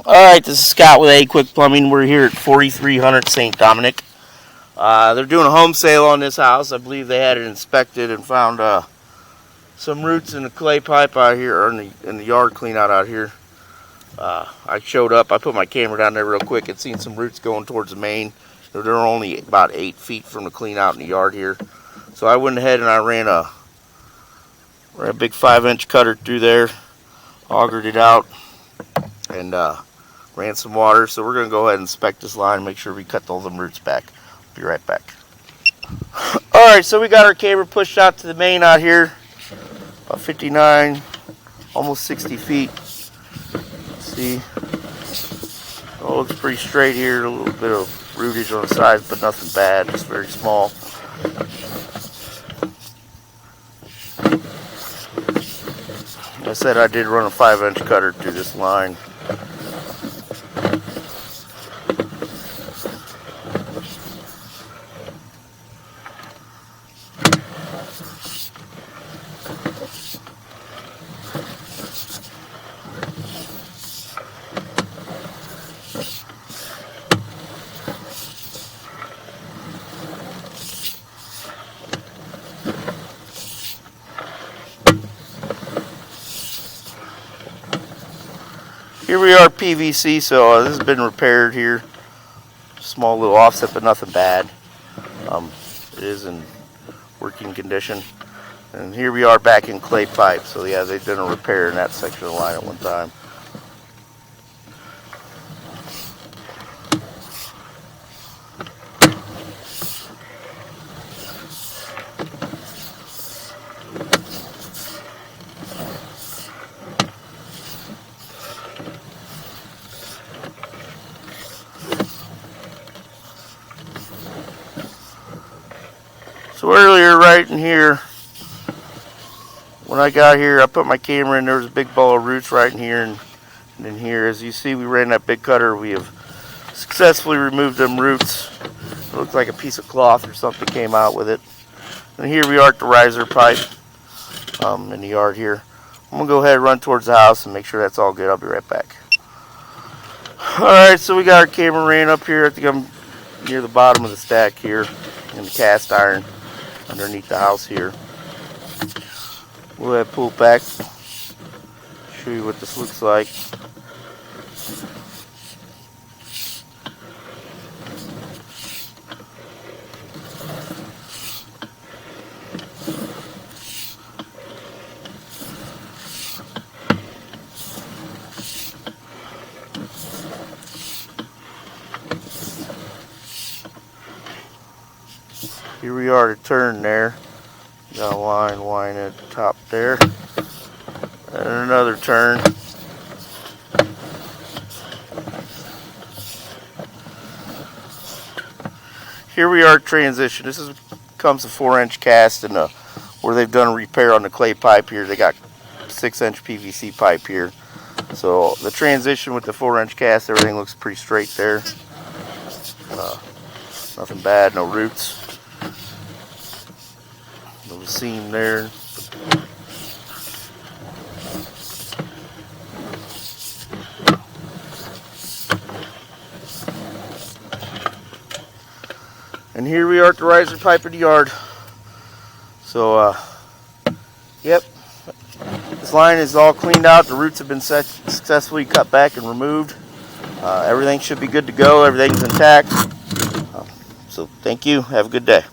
Alright, this is Scott with AAQUICK Plumbing. We're here at 4300 St.Dominac. They're doing a home sale on this house. I believe they had it inspected and found some roots in the clay pipe out here, or in the yard clean out here. I showed up, I put my camera down there real quick and seen some roots going towards the main. They're only about 8 feet from the clean out in the yard here. So I went ahead and I ran a big 5-inch cutter through there, augured it out, and ran some water. So we're going to go ahead and inspect this line and make sure we cut all them roots back. Be right back. Alright, so we got our cable pushed out to the main out here, about 59, almost 60 feet. See, it looks pretty straight here, a little bit of rootage on the sides, but nothing bad, just very small. Like I said, I did run a 5-inch cutter through this line. Here we are, PVC, so this has been repaired here. Small little offset, but nothing bad. It is in working condition. And here we are back in clay pipe. So yeah, they've done a repair in that section of the line at one time. So earlier, right in here, when I got here, I put my camera in, there was a big ball of roots right in here, and in here, as you see, we ran that big cutter. We have successfully removed them roots. It looked like a piece of cloth or something came out with it. And here we are at the riser pipe in the yard here. I'm going to go ahead and run towards the house and make sure that's all good. I'll be right back. Alright, so we got our camera ran up here. I think I'm near the bottom of the stack here in the cast iron underneath the house here. We'll go ahead and pull it back, show you what this looks like. Here we are to turn there. Got a line at the top there. And another turn. Here we are transition. This comes a 4-inch cast, and where they've done a repair on the clay pipe here, they got 6-inch PVC pipe here. So the transition with the 4-inch cast, everything looks pretty straight there. Nothing bad, no roots. Little seam there. And here we are at the riser pipe in the yard. So, yep, this line is all cleaned out. The roots have been successfully cut back and removed. Everything should be good to go. Everything's intact. So thank you. Have a good day.